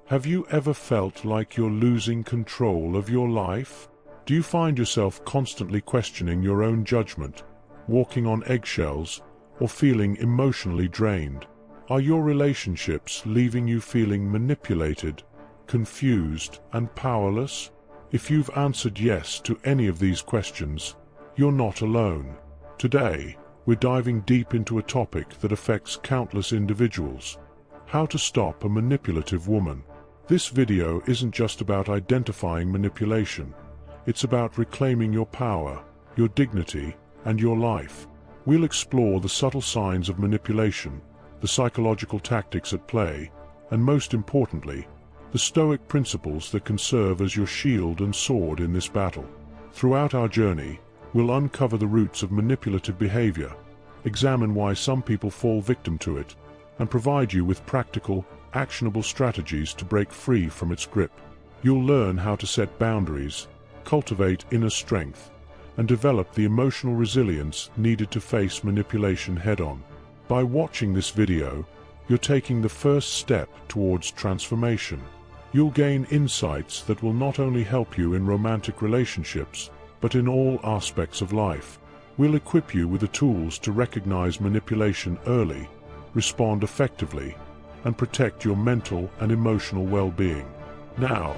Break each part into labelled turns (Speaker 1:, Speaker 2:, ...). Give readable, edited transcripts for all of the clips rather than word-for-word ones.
Speaker 1: Have you ever felt like you're losing control of your life? Do you find yourself constantly questioning your own judgment, walking on eggshells, or feeling emotionally drained? Are your relationships leaving you feeling manipulated, confused, and powerless? If you've answered yes to any of these questions, you're not alone. Today, we're diving deep into a topic that affects countless individuals: how to stop a manipulative woman. This video isn't just about identifying manipulation. It's about reclaiming your power, your dignity, and your life. We'll explore the subtle signs of manipulation, the psychological tactics at play, and most importantly, the Stoic principles that can serve as your shield and sword in this battle. Throughout our journey, we'll uncover the roots of manipulative behavior, examine why some people fall victim to it, and provide you with practical, actionable strategies to break free from its grip. You'll learn how to set boundaries, cultivate inner strength, and develop the emotional resilience needed to face manipulation head-on. By watching this video, you're taking the first step towards transformation. You'll gain insights that will not only help you in romantic relationships, but in all aspects of life. We'll equip you with the tools to recognize manipulation early, respond effectively, and protect your mental and emotional well-being. Now,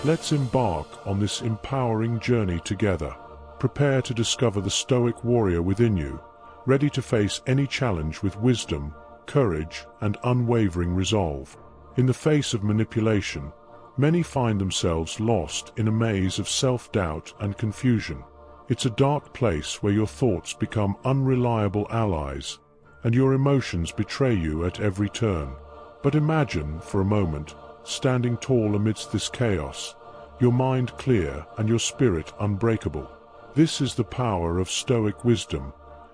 Speaker 1: let's embark on this empowering journey together. Prepare to discover the Stoic warrior within you, ready to face any challenge with wisdom, courage, and unwavering resolve. In the face of manipulation, many find themselves lost in a maze of self-doubt and confusion. It's a dark place where your thoughts become unreliable allies, and your emotions betray you at every turn. But imagine, for a moment, standing tall amidst this chaos, your mind clear and your spirit unbreakable. This is the power of Stoic wisdom,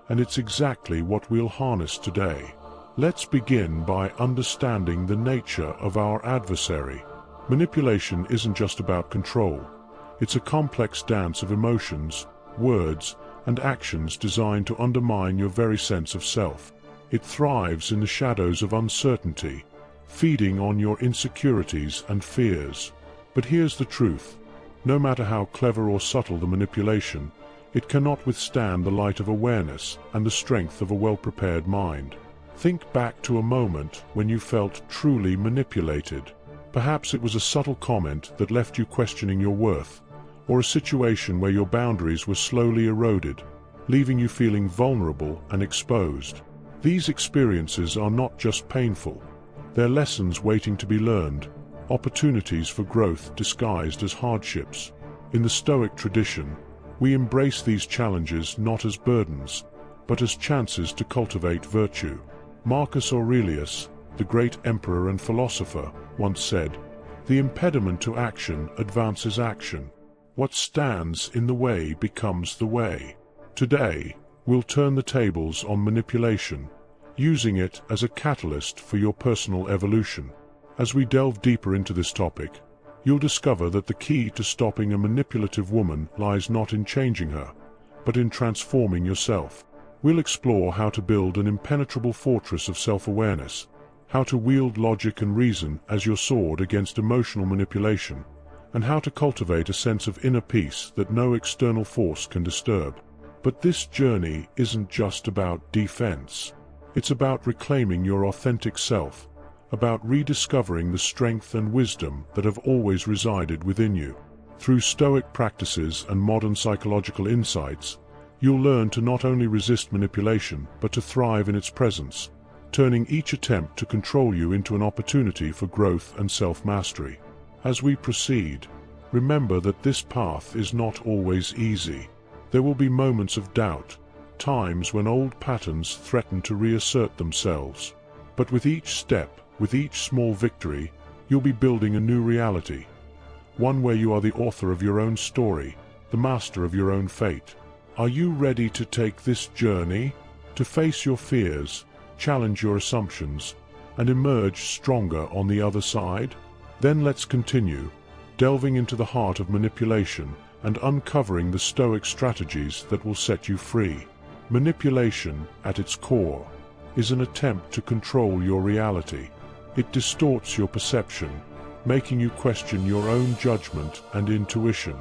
Speaker 1: and it's exactly what we'll harness today. Let's begin by understanding the nature of our adversary. Manipulation isn't just about control. It's a complex dance of emotions, words, and actions designed to undermine your very sense of self. It thrives in the shadows of uncertainty, feeding on your insecurities and fears. But here's the truth: no matter how clever or subtle the manipulation, it cannot withstand the light of awareness and the strength of a well-prepared mind. Think back to a moment when you felt truly manipulated. Perhaps it was a subtle comment that left you questioning your worth, or a situation where your boundaries were slowly eroded, leaving you feeling vulnerable and exposed. These experiences are not just painful. They're lessons waiting to be learned, opportunities for growth disguised as hardships. In the Stoic tradition, we embrace these challenges not as burdens, but as chances to cultivate virtue. Marcus Aurelius, the great emperor and philosopher, once said, "The impediment to action advances action. What stands in the way becomes the way." Today, we'll turn the tables on manipulation, using it as a catalyst for your personal evolution. As we delve deeper into this topic, you'll discover that the key to stopping a manipulative woman lies not in changing her, but in transforming yourself. We'll explore how to build an impenetrable fortress of self-awareness, how to wield logic and reason as your sword against emotional manipulation, and how to cultivate a sense of inner peace that no external force can disturb. But this journey isn't just about defense. It's about reclaiming your authentic self, about rediscovering the strength and wisdom that have always resided within you. Through Stoic practices and modern psychological insights, you'll learn to not only resist manipulation, but to thrive in its presence, turning each attempt to control you into an opportunity for growth and self-mastery. As we proceed, remember that this path is not always easy. There will be moments of doubt, times when old patterns threaten to reassert themselves. But with each step, with each small victory, you'll be building a new reality. One where you are the author of your own story, the master of your own fate. Are you ready to take this journey? To face your fears, challenge your assumptions, and emerge stronger on the other side? Then let's continue, delving into the heart of manipulation and uncovering the Stoic strategies that will set you free. Manipulation, at its core, is an attempt to control your reality. It distorts your perception, making you question your own judgment and intuition.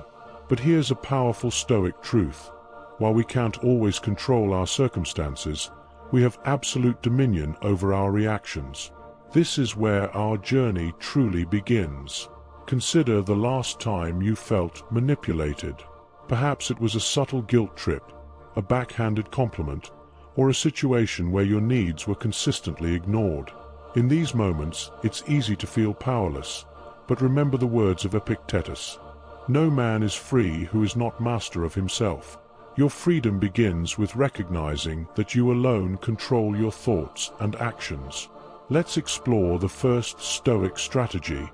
Speaker 1: But here's a powerful Stoic truth. While we can't always control our circumstances, we have absolute dominion over our reactions. This is where our journey truly begins. Consider the last time you felt manipulated. Perhaps it was a subtle guilt trip, a backhanded compliment, or a situation where your needs were consistently ignored. In these moments, it's easy to feel powerless, but remember the words of Epictetus. No man is free who is not master of himself. Your freedom begins with recognizing that you alone control your thoughts and actions. Let's explore the first Stoic strategy,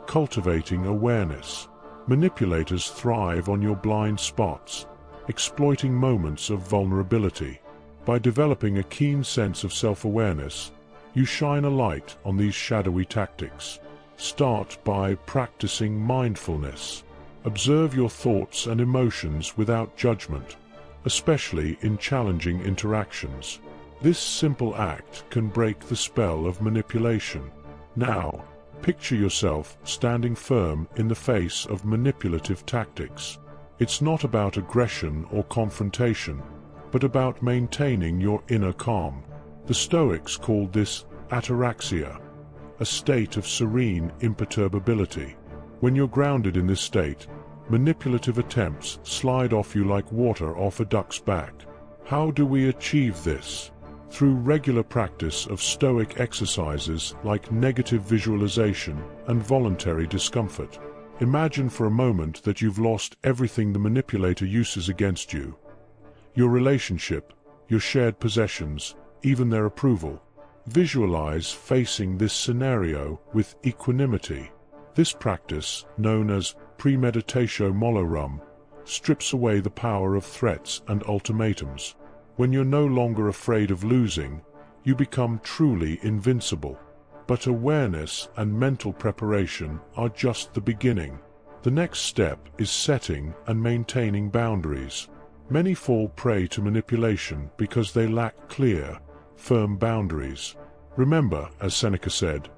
Speaker 1: cultivating awareness. Manipulators thrive on your blind spots, exploiting moments of vulnerability. By developing a keen sense of self-awareness, you shine a light on these shadowy tactics. Start by practicing mindfulness. Observe your thoughts and emotions without judgment, especially in challenging interactions. This simple act can break the spell of manipulation. Now, picture yourself standing firm in the face of manipulative tactics. It's not about aggression or confrontation, but about maintaining your inner calm. The Stoics called this ataraxia, a state of serene imperturbability. When you're grounded in this state, manipulative attempts slide off you like water off a duck's back. How do we achieve this? Through regular practice of Stoic exercises like negative visualization and voluntary discomfort. Imagine for a moment that you've lost everything the manipulator uses against you. Your relationship, your shared possessions, even their approval. Visualize facing this scenario with equanimity. This practice, known as premeditatio malorum, strips away the power of threats and ultimatums. When you're no longer afraid of losing, you become truly invincible. But awareness and mental preparation are just the beginning. The next step is setting and maintaining boundaries. Many fall prey to manipulation because they lack clear, firm boundaries. Remember, as Seneca said,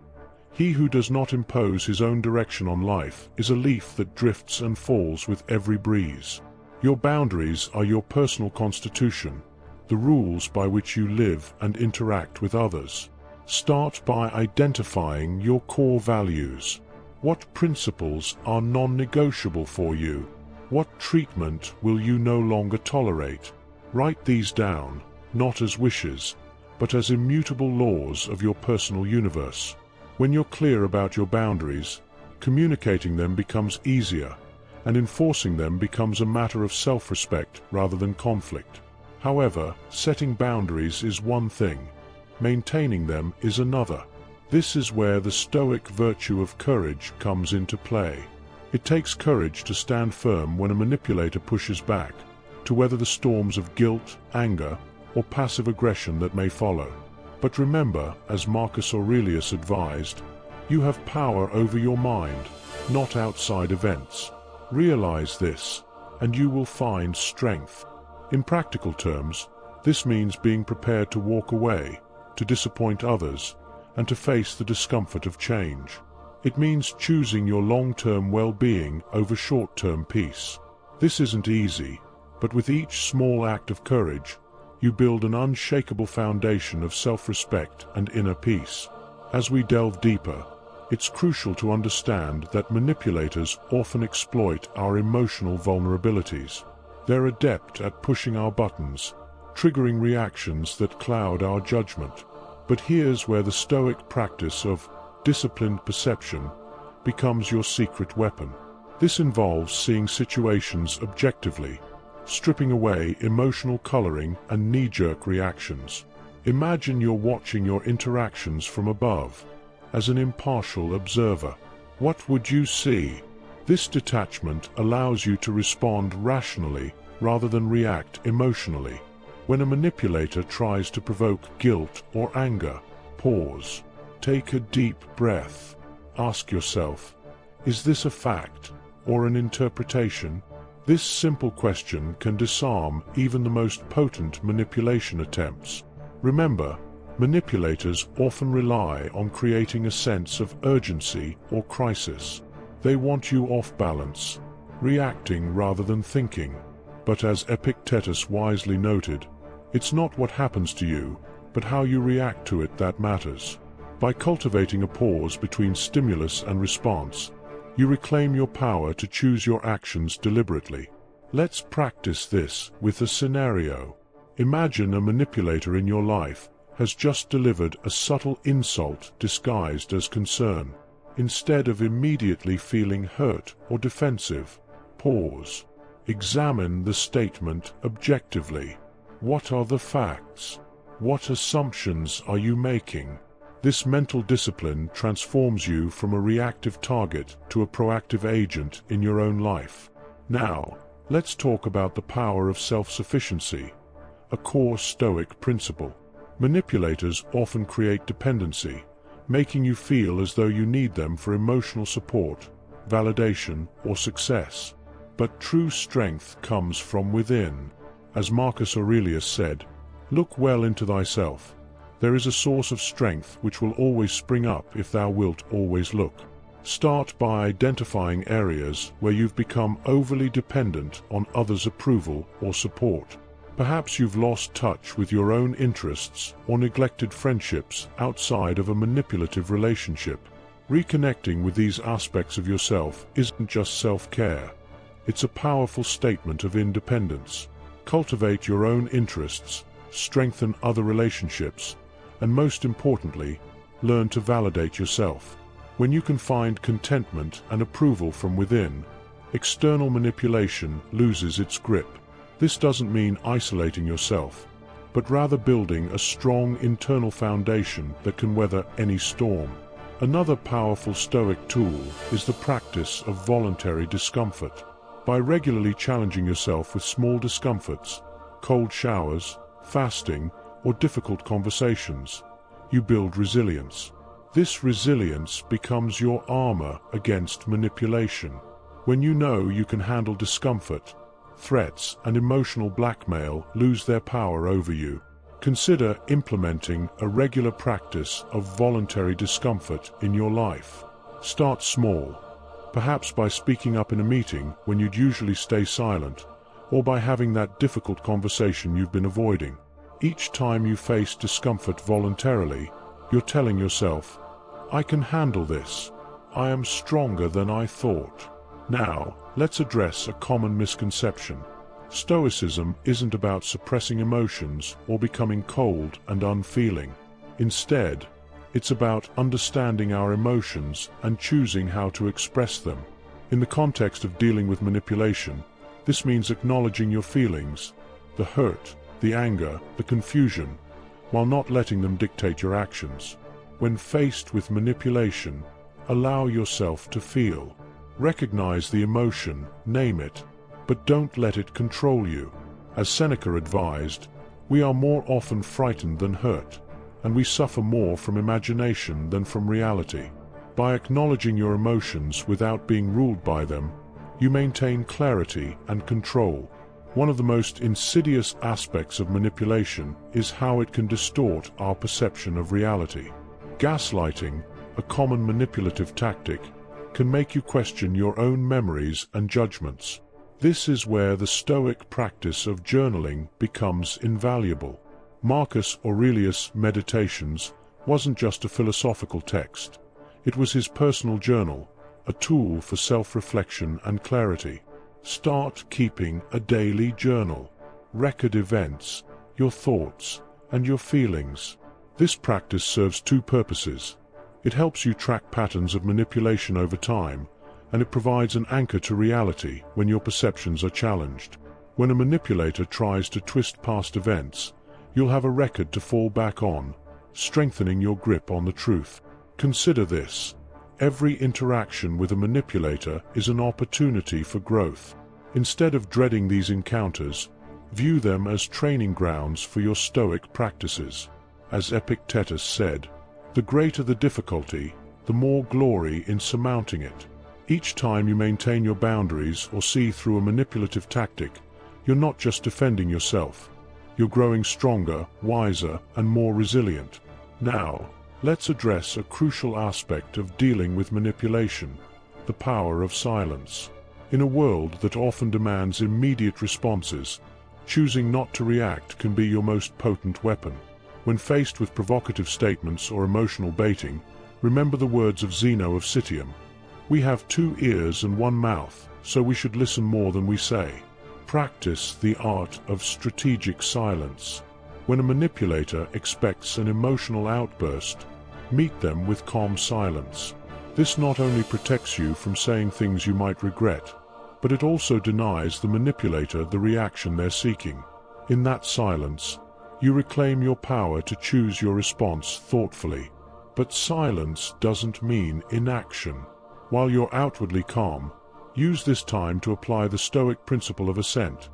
Speaker 1: "He who does not impose his own direction on life is a leaf that drifts and falls with every breeze." Your boundaries are your personal constitution, the rules by which you live and interact with others. Start by identifying your core values. What principles are non-negotiable for you? What treatment will you no longer tolerate? Write these down, not as wishes, but as immutable laws of your personal universe. When you're clear about your boundaries, communicating them becomes easier, and enforcing them becomes a matter of self-respect rather than conflict. However, setting boundaries is one thing, maintaining them is another. This is where the Stoic virtue of courage comes into play. It takes courage to stand firm when a manipulator pushes back, to weather the storms of guilt, anger, or passive aggression that may follow. But remember, as Marcus Aurelius advised, you have power over your mind, not outside events. Realize this, and you will find strength. In practical terms, this means being prepared to walk away, to disappoint others, and to face the discomfort of change. It means choosing your long-term well-being over short-term peace. This isn't easy, but with each small act of courage, you build an unshakable foundation of self-respect and inner peace. As we delve deeper, it's crucial to understand that manipulators often exploit our emotional vulnerabilities. They're adept at pushing our buttons, triggering reactions that cloud our judgment. But here's where the Stoic practice of disciplined perception becomes your secret weapon. This involves seeing situations objectively, stripping away emotional coloring and knee-jerk reactions. Imagine you're watching your interactions from above, as an impartial observer. What would you see? This detachment allows you to respond rationally rather than react emotionally. When a manipulator tries to provoke guilt or anger, pause. Take a deep breath. Ask yourself, is this a fact or an interpretation? This simple question can disarm even the most potent manipulation attempts. Remember, Manipulators often rely on creating a sense of urgency or crisis. They want you off balance, reacting rather than thinking. But as Epictetus wisely noted, it's not what happens to you, but how you react to it that matters. By cultivating a pause between stimulus and response, you reclaim your power to choose your actions deliberately. Let's practice this with a scenario. Imagine a manipulator in your life has just delivered a subtle insult disguised as concern. Instead of immediately feeling hurt or defensive, pause. Examine the statement objectively. What are the facts? What assumptions are you making? This mental discipline transforms you from a reactive target to a proactive agent in your own life. Now, let's talk about the power of self-sufficiency, a core Stoic principle. Manipulators often create dependency, making you feel as though you need them for emotional support, validation, or success. But true strength comes from within. As Marcus Aurelius said, "Look well into thyself. There is a source of strength which will always spring up if thou wilt always look." Start by identifying areas where you've become overly dependent on others' approval or support. Perhaps you've lost touch with your own interests or neglected friendships outside of a manipulative relationship. Reconnecting with these aspects of yourself isn't just self-care. It's a powerful statement of independence. Cultivate your own interests, strengthen other relationships, and most importantly, learn to validate yourself. When you can find contentment and approval from within, external manipulation loses its grip. This doesn't mean isolating yourself, but rather building a strong internal foundation that can weather any storm. Another powerful Stoic tool is the practice of voluntary discomfort. By regularly challenging yourself with small discomforts, cold showers, fasting, or difficult conversations, you build resilience. This resilience becomes your armor against manipulation. When you know you can handle discomfort, threats and emotional blackmail lose their power over you. Consider implementing a regular practice of voluntary discomfort in your life. Start small, perhaps by speaking up in a meeting when you'd usually stay silent, or by having that difficult conversation you've been avoiding. Each time you face discomfort voluntarily, you're telling yourself, "I can handle this. I am stronger than I thought." Now, let's address a common misconception. Stoicism isn't about suppressing emotions or becoming cold and unfeeling. Instead, it's about understanding our emotions and choosing how to express them. In the context of dealing with manipulation, this means acknowledging your feelings, the hurt, the anger, the confusion, while not letting them dictate your actions. When faced with manipulation, allow yourself to feel. Recognize the emotion, name it, but don't let it control you. As Seneca advised, we are more often frightened than hurt, and we suffer more from imagination than from reality. By acknowledging your emotions without being ruled by them, you maintain clarity and control. One of the most insidious aspects of manipulation is how it can distort our perception of reality. Gaslighting, a common manipulative tactic, can make you question your own memories and judgments. This is where the Stoic practice of journaling becomes invaluable. Marcus Aurelius' Meditations wasn't just a philosophical text. It was his personal journal, a tool for self-reflection and clarity. Start keeping a daily journal. Record events, your thoughts, and your feelings. This practice serves two purposes. It helps you track patterns of manipulation over time, and it provides an anchor to reality when your perceptions are challenged. When a manipulator tries to twist past events, you'll have a record to fall back on, strengthening your grip on the truth. Consider this. Every interaction with a manipulator is an opportunity for growth. Instead of dreading these encounters, view them as training grounds for your Stoic practices. As Epictetus said, "The greater the difficulty, the more glory in surmounting it." Each time you maintain your boundaries or see through a manipulative tactic, you're not just defending yourself, You're growing stronger, wiser, and more resilient. Now, let's address a crucial aspect of dealing with manipulation: the power of silence. In a world that often demands immediate responses, choosing not to react can be your most potent weapon. When faced with provocative statements or emotional baiting, remember the words of Zeno of Citium: "We have 2 ears and 1 mouth, so we should listen more than we say." Practice the art of strategic silence. When a manipulator expects an emotional outburst, meet them with calm silence. This not only protects you from saying things you might regret, but it also denies the manipulator the reaction they're seeking. In that silence, you reclaim your power to choose your response thoughtfully. But silence doesn't mean inaction. While you're outwardly calm, use this time to apply the Stoic principle of assent,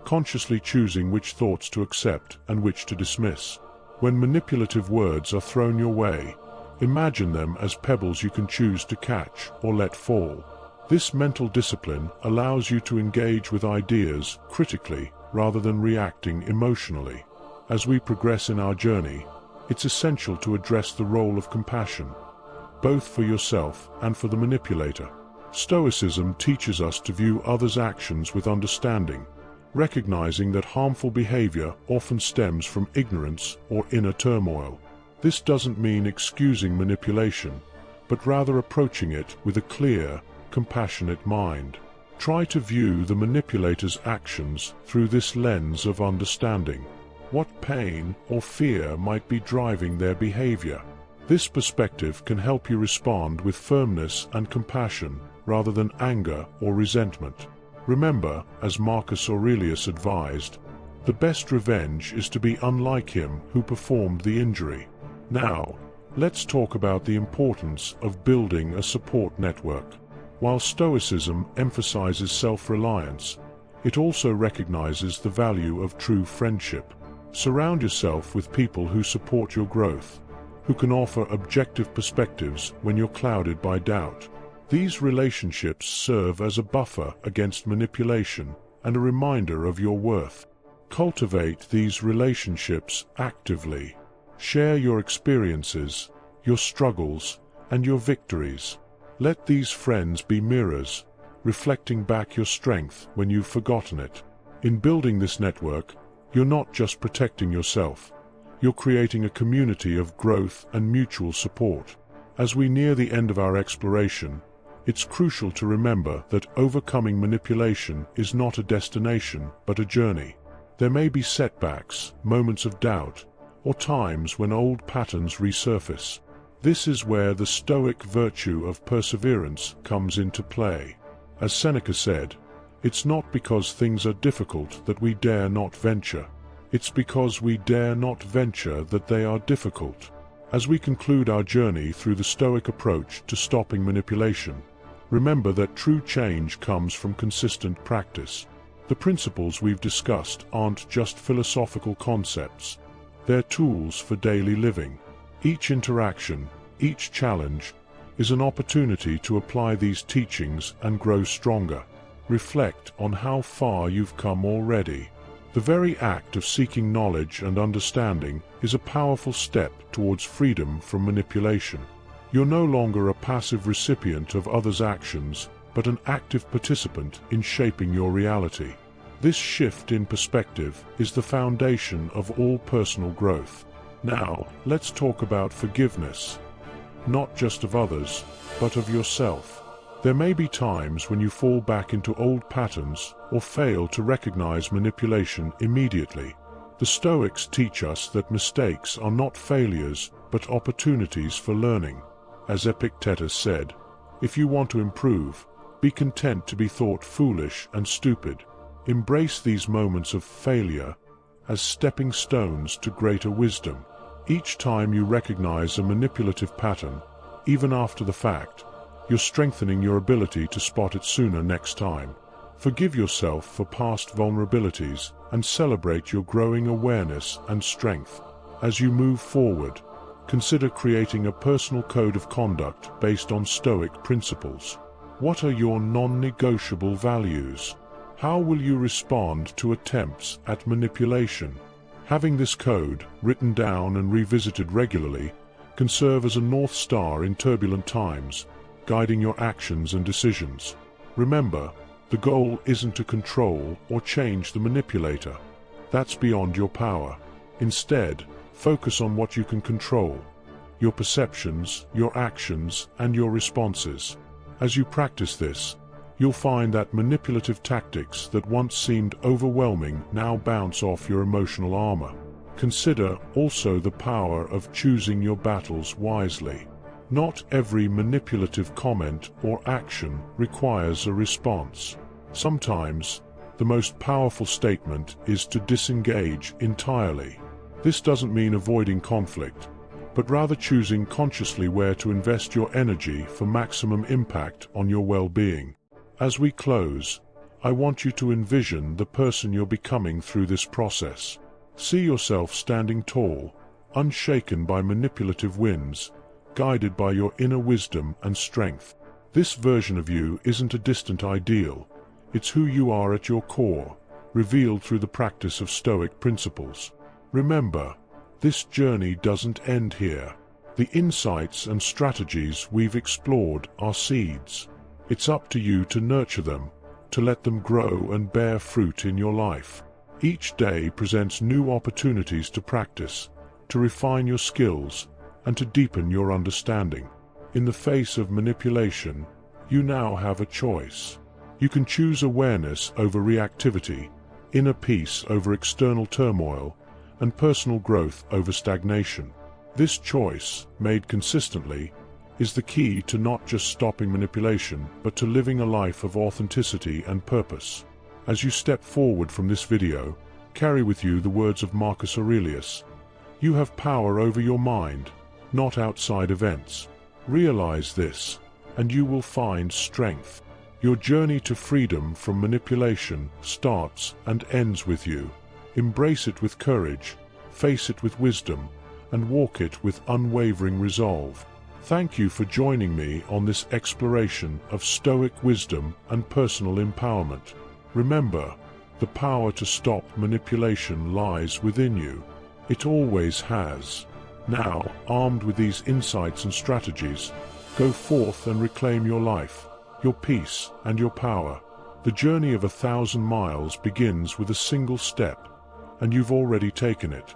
Speaker 1: consciously choosing which thoughts to accept and which to dismiss. When manipulative words are thrown your way, imagine them as pebbles you can choose to catch or let fall. This mental discipline allows you to engage with ideas critically rather than reacting emotionally. As we progress in our journey, it's essential to address the role of compassion, both for yourself and for the manipulator. Stoicism teaches us to view others' actions with understanding, recognizing that harmful behavior often stems from ignorance or inner turmoil. This doesn't mean excusing manipulation, but rather approaching it with a clear, compassionate mind. Try to view the manipulator's actions through this lens of understanding. What pain or fear might be driving their behavior? This perspective can help you respond with firmness and compassion rather than anger or resentment. Remember, as Marcus Aurelius advised, the best revenge is to be unlike him who performed the injury. Now, let's talk about the importance of building a support network. While Stoicism emphasizes self-reliance, it also recognizes the value of true friendship. Surround yourself with people who support your growth, who can offer objective perspectives when you're clouded by doubt. These relationships serve as a buffer against manipulation and a reminder of your worth. Cultivate these relationships actively. Share your experiences, your struggles, and your victories. Let these friends be mirrors, reflecting back your strength when you've forgotten it. In building this network, you're not just protecting yourself, you're creating a community of growth and mutual support. As we near the end of our exploration, it's crucial to remember that overcoming manipulation is not a destination, but a journey. There may be setbacks, moments of doubt, or times when old patterns resurface. This is where the Stoic virtue of perseverance comes into play. As Seneca said, "It's not because things are difficult that we dare not venture. It's because we dare not venture that they are difficult." As we conclude our journey through the Stoic approach to stopping manipulation, remember that true change comes from consistent practice. The principles we've discussed aren't just philosophical concepts, they're tools for daily living. Each interaction, each challenge, is an opportunity to apply these teachings and grow stronger. Reflect on how far you've come already. The very act of seeking knowledge and understanding is a powerful step towards freedom from manipulation. You're no longer a passive recipient of others' actions, but an active participant in shaping your reality. This shift in perspective is the foundation of all personal growth. Now, let's talk about forgiveness. Not just of others, but of yourself. There may be times when you fall back into old patterns or fail to recognize manipulation immediately. The Stoics teach us that mistakes are not failures, but opportunities for learning. As Epictetus said, "If you want to improve, be content to be thought foolish and stupid." Embrace these moments of failure as stepping stones to greater wisdom. Each time you recognize a manipulative pattern, even after the fact, you're strengthening your ability to spot it sooner next time. Forgive yourself for past vulnerabilities and celebrate your growing awareness and strength. As you move forward, consider creating a personal code of conduct based on Stoic principles. What are your non-negotiable values? How will you respond to attempts at manipulation? Having this code, written down and revisited regularly, can serve as a North Star in turbulent times, guiding your actions and decisions. Remember, the goal isn't to control or change the manipulator. That's beyond your power. Instead, focus on what you can control: your perceptions, your actions, and your responses. As you practice this, you'll find that manipulative tactics that once seemed overwhelming now bounce off your emotional armor. Consider also the power of choosing your battles wisely. Not every manipulative comment or action requires a response. Sometimes, the most powerful statement is to disengage entirely. This doesn't mean avoiding conflict, but rather choosing consciously where to invest your energy for maximum impact on your well-being. As we close, I want you to envision the person you're becoming through this process. See yourself standing tall, unshaken by manipulative winds, guided by your inner wisdom and strength. This version of you isn't a distant ideal. It's who you are at your core, revealed through the practice of Stoic principles. Remember, this journey doesn't end here. The insights and strategies we've explored are seeds. It's up to you to nurture them, to let them grow and bear fruit in your life. Each day presents new opportunities to practice, to refine your skills, and to deepen your understanding. In the face of manipulation, you now have a choice. You can choose awareness over reactivity, inner peace over external turmoil, and personal growth over stagnation. This choice, made consistently, is the key to not just stopping manipulation, but to living a life of authenticity and purpose. As you step forward from this video, carry with you the words of Marcus Aurelius: "You have power over your mind, not outside events." Realize this, and you will find strength. Your journey to freedom from manipulation starts and ends with you. Embrace it with courage, face it with wisdom, and walk it with unwavering resolve. Thank you for joining me on this exploration of Stoic wisdom and personal empowerment. Remember, the power to stop manipulation lies within you. It always has. Now, armed with these insights and strategies, go forth and reclaim your life, your peace, and your power. The journey of 1,000 miles begins with a single step, and you've already taken it.